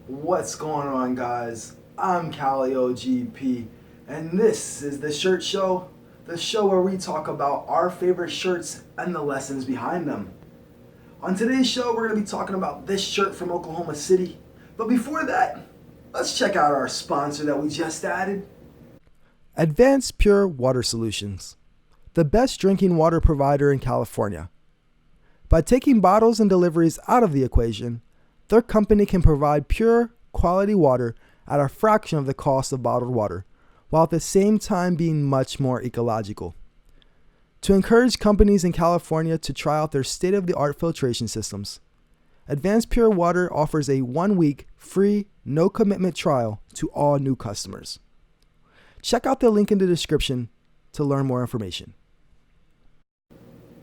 What's going on, guys? I'm CaliOGP, and this is the show where we talk about our favorite shirts and the lessons behind them. On today's show, we're going to be talking about this shirt from Oklahoma City. But before that, let's check out our sponsor that we just added. Advanced Pure Water Solutions, the best drinking water provider in California. By taking bottles and deliveries out of the equation, their company can provide pure, quality water at a fraction of the cost of bottled water, while at the same time being much more ecological. To encourage companies in California to try out their state-of-the-art filtration systems, Advanced Pure Water offers a 1-week free, no-commitment trial to all new customers. Check out the link in the description to learn more information.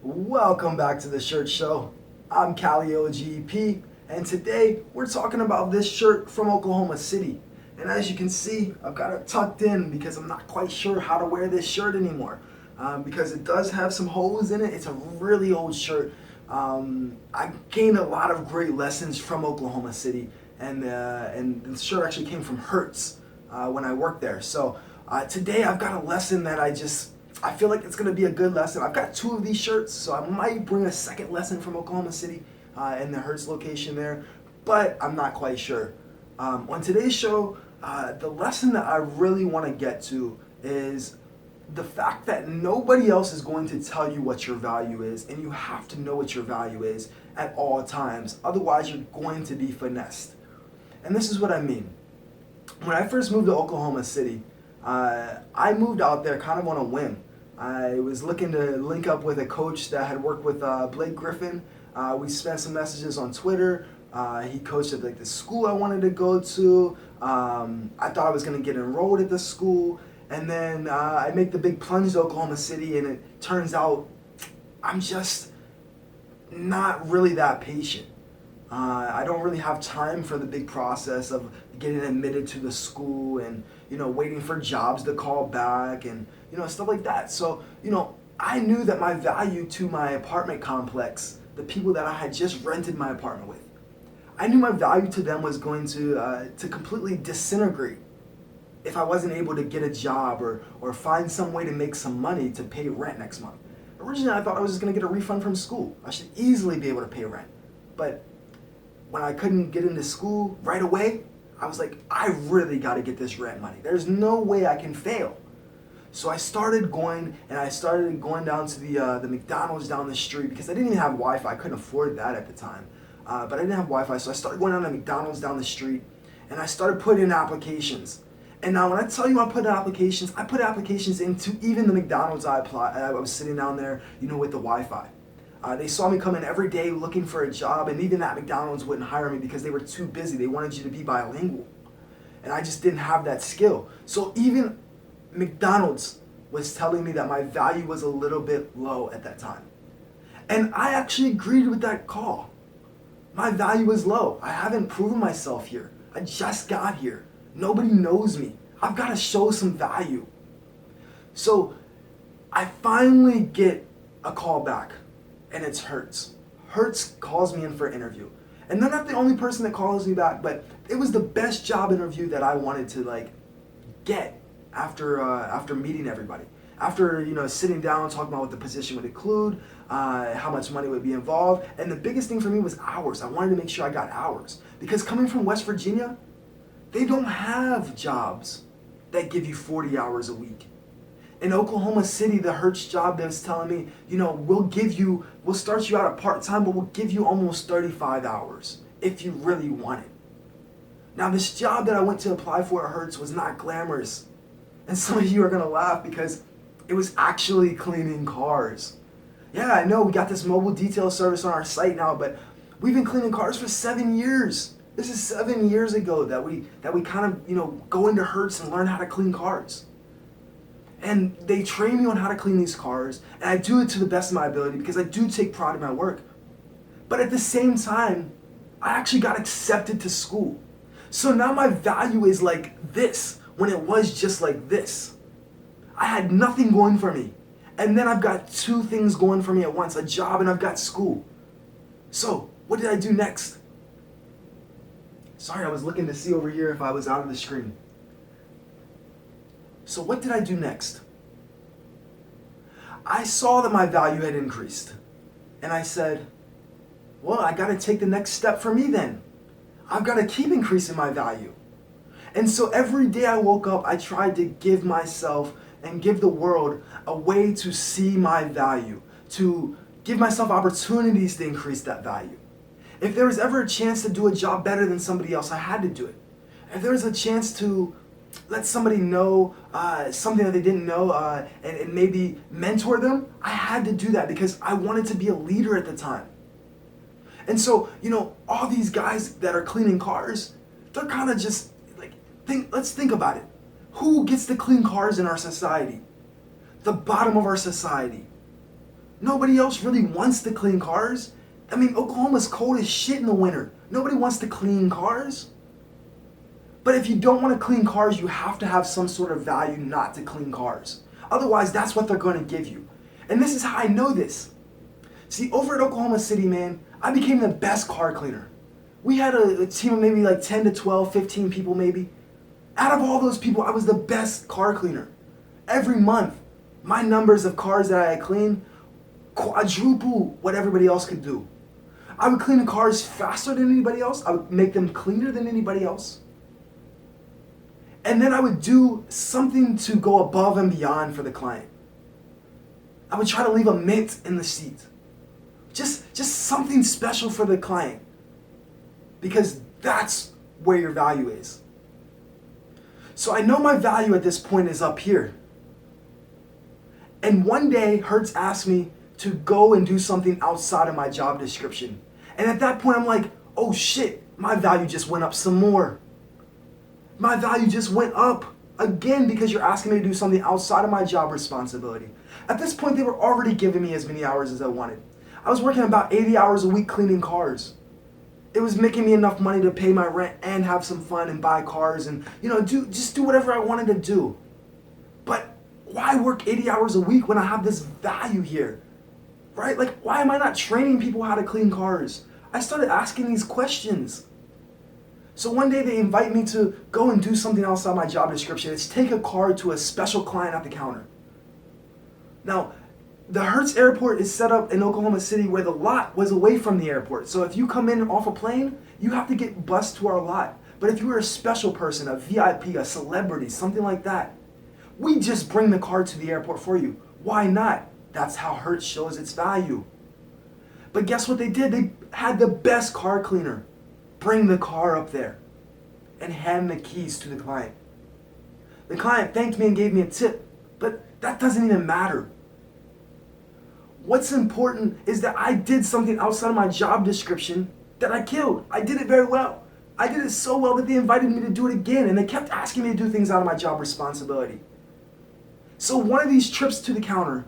Welcome back to the Shirt Show. I'm CaliOGP, and today we're talking about this shirt from Oklahoma City. And as you can see, I've got it tucked in because I'm not quite sure how to wear this shirt anymore. Because it does have some holes in it. It's a really old shirt. I gained a lot of great lessons from Oklahoma City, and the shirt actually came from Hertz when I worked there. So today I've got a lesson that I feel like it's going to be a good lesson. I've got 2 of these shirts, so I might bring a second lesson from Oklahoma City in the Hertz location there, but I'm not quite sure. On today's show, the lesson that I really want to get to is the fact that nobody else is going to tell you what your value is, and you have to know what your value is at all times. Otherwise, you're going to be finessed. And this is what I mean. When I first moved to Oklahoma City, I moved out there kind of on a whim. I was looking to link up with a coach that had worked with Blake Griffin. We spent some messages on Twitter. He coached at the school I wanted to go to. I thought I was going to get enrolled at the school. And then I make the big plunge to Oklahoma City, and it turns out I'm just not really that patient. I don't really have time for the big process of getting admitted to the school and, waiting for jobs to call back and, stuff like that. So, I knew that my value to my apartment complex, the people that I had just rented my apartment with, I knew my value to them was going to completely disintegrate if I wasn't able to get a job or find some way to make some money to pay rent next month. Originally, I thought I was just going to get a refund from school. I should easily be able to pay rent. But when I couldn't get into school right away, I was like, I really got to get this rent money. There's no way I can fail. So I started going down to the McDonald's down the street because I didn't even have Wi-Fi. I couldn't afford that at the time. But I didn't have Wi-Fi, so I started going down to McDonald's down the street, and I started putting in applications. And now when I tell you I put applications into even the McDonald's I was sitting down there, with the Wi-Fi. They saw me come in every day looking for a job, and even that McDonald's wouldn't hire me because they were too busy. They wanted you to be bilingual. And I just didn't have that skill. So even McDonald's was telling me that my value was a little bit low at that time. And I actually agreed with that call. My value is low. I haven't proven myself here. I just got here. Nobody knows me. I've got to show some value. So I finally get a call back, and it's Hertz. Hertz calls me in for an interview. And they're not the only person that calls me back, but it was the best job interview that I wanted to get after meeting everybody. After sitting down and talking about what the position would include, how much money would be involved, and the biggest thing for me was hours. I wanted to make sure I got hours because coming from West Virginia, they don't have jobs that give you 40 hours a week. In Oklahoma City, the Hertz job that was telling me, we'll start you out at part-time, but we'll give you almost 35 hours if you really want it. Now, this job that I went to apply for at Hertz was not glamorous. And some of you are going to laugh because it was actually cleaning cars. Yeah, I know we got this mobile detail service on our site now, but we've been cleaning cars for 7 years. This is 7 years ago that we kind of, go into Hertz and learn how to clean cars. And they train me on how to clean these cars, and I do it to the best of my ability because I do take pride in my work. But at the same time, I actually got accepted to school. So now my value is like this when it was just like this. I had nothing going for me. And then I've got 2 things going for me at once, a job and I've got school. So what did I do next? Sorry, I was looking to see over here if I was out of the screen. So what did I do next? I saw that my value had increased. And I said, well, I gotta take the next step for me then. I've gotta keep increasing my value. And so every day I woke up, I tried to give myself and give the world a way to see my value, to give myself opportunities to increase that value. If there was ever a chance to do a job better than somebody else, I had to do it. If there was a chance to let somebody know something that they didn't know and maybe mentor them, I had to do that because I wanted to be a leader at the time. And so, all these guys that are cleaning cars, they're kind of just like, let's think about it. Who gets to clean cars in our society? The bottom of our society. Nobody else really wants to clean cars. I mean, Oklahoma's cold as shit in the winter. Nobody wants to clean cars. But if you don't want to clean cars, you have to have some sort of value not to clean cars. Otherwise, that's what they're going to give you. And this is how I know this. See, over at Oklahoma City, man, I became the best car cleaner. We had a team of maybe like 10 to 12, 15 people maybe. Out of all those people, I was the best car cleaner. Every month, my numbers of cars that I had cleaned quadruple what everybody else could do. I would clean the cars faster than anybody else. I would make them cleaner than anybody else. And then I would do something to go above and beyond for the client. I would try to leave a mint in the seat. Just something special for the client. Because that's where your value is. So I know my value at this point is up here. And one day, Hertz asked me to go and do something outside of my job description. And at that point, I'm like, oh shit, my value just went up some more. My value just went up again because you're asking me to do something outside of my job responsibility. At this point, they were already giving me as many hours as I wanted. I was working about 80 hours a week cleaning cars. It was making me enough money to pay my rent and have some fun and buy cars and, do whatever I wanted to do. But why work 80 hours a week when I have this value here? Right? Like, why am I not training people how to clean cars? I started asking these questions. So one day they invite me to go and do something outside my job description. It's take a car to a special client at the counter. Now, the Hertz airport is set up in Oklahoma City where the lot was away from the airport. So if you come in off a plane, you have to get bused to our lot. But if you were a special person, a VIP, a celebrity, something like that, we just bring the car to the airport for you. Why not? That's how Hertz shows its value. But guess what they did? They had the best car cleaner bring the car up there and hand the keys to the client. The client thanked me and gave me a tip, but that doesn't even matter. What's important is that I did something outside of my job description that I killed. I did it very well. I did it so well that they invited me to do it again, and they kept asking me to do things out of my job responsibility. So one of these trips to the counter,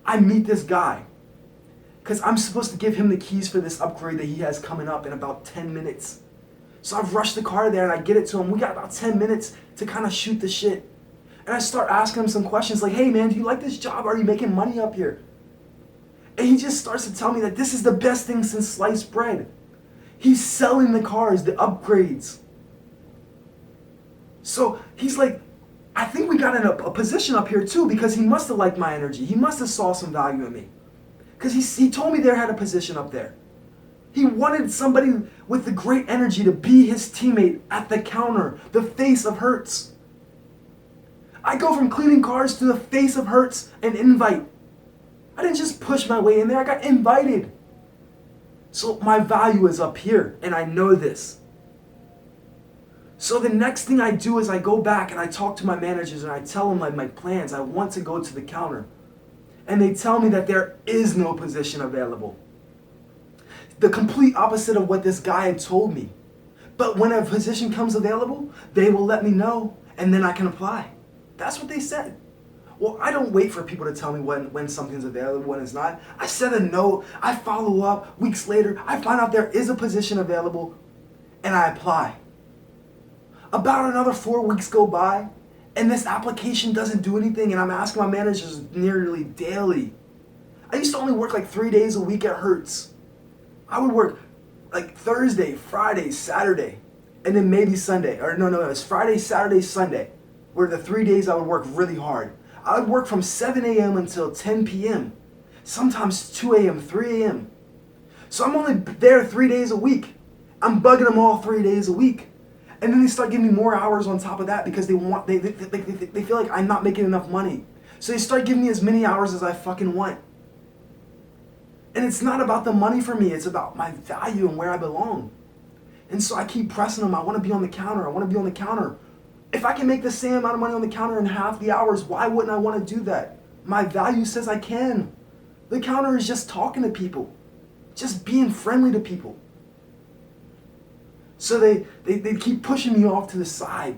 I meet this guy because I'm supposed to give him the keys for this upgrade that he has coming up in about 10 minutes. So I've rushed the car there and I get it to him. We got about 10 minutes to kind of shoot the shit. And I start asking him some questions like, hey man, do you like this job? Are you making money up here? And he just starts to tell me that this is the best thing since sliced bread. He's selling the cars, the upgrades. So he's like, I think we got in a position up here too because he must have liked my energy. He must have saw some value in me. Because he told me there had a position up there. He wanted somebody with the great energy to be his teammate at the counter, the face of Hertz. I go from cleaning cars to the face of Hertz, an invite. I didn't just push my way in there, I got invited. So my value is up here, and I know this. So the next thing I do is I go back and I talk to my managers and I tell them like my plans. I want to go to the counter. And they tell me that there is no position available. The complete opposite of what this guy had told me. But when a position comes available, they will let me know and then I can apply. That's what they said. Well, I don't wait for people to tell me when something's available, when it's not. I send a note, I follow up, weeks later, I find out there is a position available and I apply. About another 4 weeks go by and this application doesn't do anything and I'm asking my managers nearly daily. I used to only work like 3 days a week at Hertz. I would work like Thursday, Friday, Saturday, and then maybe Sunday. Or no, it was Friday, Saturday, Sunday, were the 3 days I would work really hard. I would work from 7 a.m. until 10 p.m., sometimes 2 a.m., 3 a.m. So I'm only there 3 days a week. I'm bugging them all 3 days a week. And then they start giving me more hours on top of that because they feel like I'm not making enough money. So they start giving me as many hours as I fucking want. And it's not about the money for me, it's about my value and where I belong. And so I keep pressing them, I want to be on the counter, I want to be on the counter. If I can make the same amount of money on the counter in half the hours, why wouldn't I want to do that? My value says I can. The counter is just talking to people, just being friendly to people. So they keep pushing me off to the side.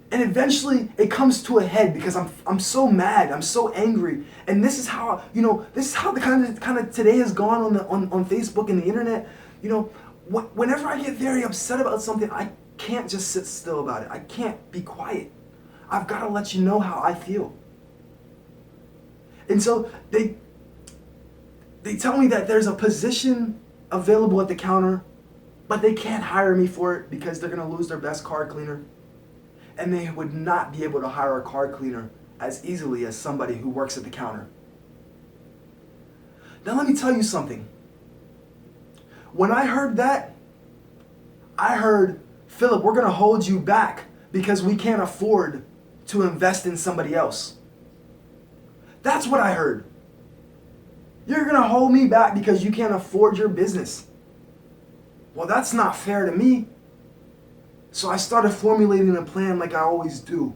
And eventually it comes to a head because I'm so mad, I'm so angry. And this is how, this is how the kind of today has gone on Facebook and the internet. Whenever I get very upset about something, I can't just sit still about it. I can't be quiet. I've got to let you know how I feel. And so they tell me that there's a position available at the counter, but they can't hire me for it because they're going to lose their best car cleaner. And they would not be able to hire a car cleaner as easily as somebody who works at the counter. Now let me tell you something. When I heard that, I heard, Philip, we're going to hold you back because we can't afford to invest in somebody else. That's what I heard. You're going to hold me back because you can't afford your business. Well, that's not fair to me. So I started formulating a plan like I always do.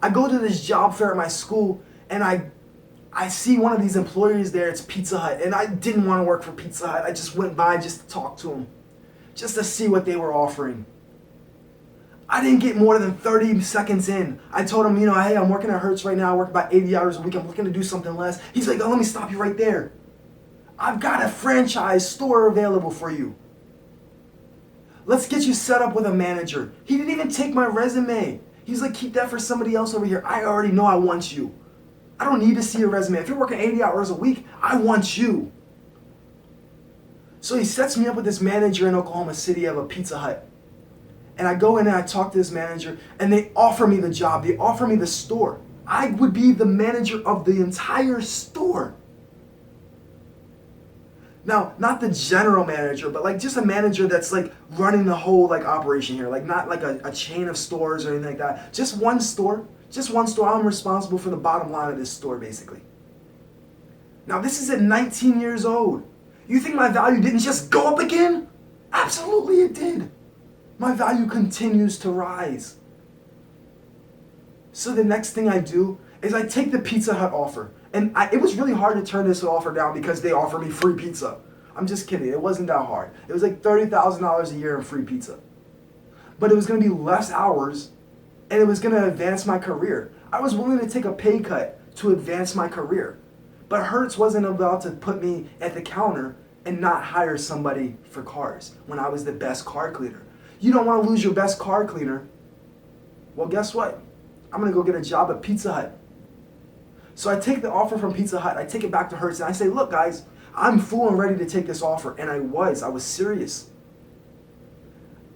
I go to this job fair at my school and I see one of these employees there, it's Pizza Hut, and I didn't want to work for Pizza Hut. I just went by just to talk to them, just to see what they were offering. I didn't get more than 30 seconds in. I told him, hey, I'm working at Hertz right now. I work about 80 hours a week. I'm looking to do something less. He's like, oh, let me stop you right there. I've got a franchise store available for you. Let's get you set up with a manager. He didn't even take my resume. He's like, keep that for somebody else over here. I already know I want you. I don't need to see your resume. If you're working 80 hours a week, I want you. So he sets me up with this manager in Oklahoma City of a Pizza Hut. And I go in and I talk to this manager, and they offer me the job. They offer me the store. I would be the manager of the entire store. Now, not the general manager, but like just a manager that's like running the whole like operation here. Like not like a chain of stores or anything like that. Just one store. Just one store. I'm responsible for the bottom line of this store, basically. Now, this is at 19 years old. You think my value didn't just go up again? Absolutely it did. My value continues to rise. So the next thing I do is I take the Pizza Hut offer. And it was really hard to turn this offer down because they offer me free pizza. I'm just kidding. It wasn't that hard. It was like $30,000 a year in free pizza. But it was going to be less hours, and it was going to advance my career. I was willing to take a pay cut to advance my career. But Hertz wasn't about to put me at the counter and not hire somebody for cars when I was the best car cleaner. You don't want to lose your best car cleaner. Well, guess what? I'm going to go get a job at Pizza Hut. So I take the offer from Pizza Hut, I take it back to Hertz, and I say, look guys, I'm full and ready to take this offer. And I was serious.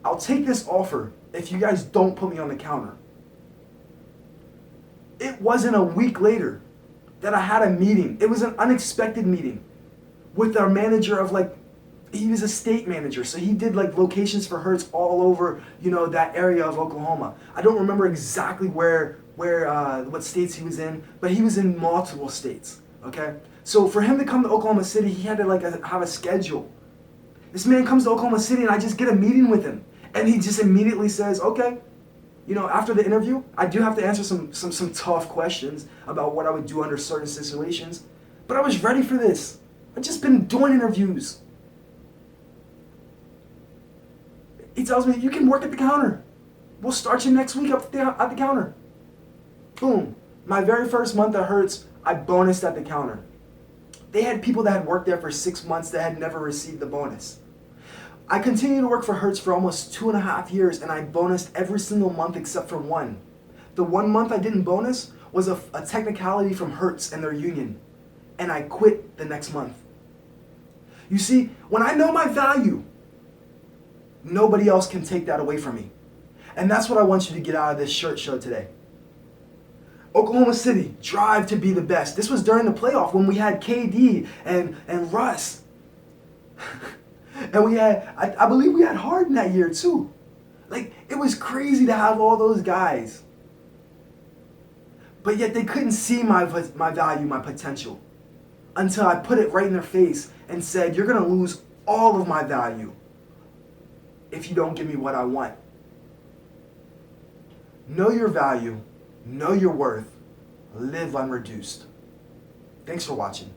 I'll take this offer if you guys don't put me on the counter. It wasn't a week later that I had a meeting. It was an unexpected meeting with our manager of he was a state manager. So he did locations for Hertz all over, that area of Oklahoma. I don't remember exactly what states he was in, but he was in multiple states, okay? So for him to come to Oklahoma City, he had to have a schedule. This man comes to Oklahoma City and I just get a meeting with him. And he just immediately says, okay, after the interview, I do have to answer some tough questions about what I would do under certain situations, but I was ready for this. I've just been doing interviews. He tells me, you can work at the counter. We'll start you next week at the counter. Boom. My very first month at Hertz, I bonused at the counter. They had people that had worked there for 6 months that had never received the bonus. I continued to work for Hertz for almost 2.5 years, and I bonused every single month except for one. The 1 month I didn't bonus was a technicality from Hertz and their union, and I quit the next month. You see, when I know my value, nobody else can take that away from me. And that's what I want you to get out of this shirt show today. Oklahoma City, drive to be the best. This was during the playoff when we had KD and Russ. And we had, I believe we had Harden that year too. Like, it was crazy to have all those guys. But yet they couldn't see my value, my potential, until I put it right in their face and said, you're going to lose all of my value if you don't give me what I want. Know your value, know your worth, live unreduced. Thanks for watching.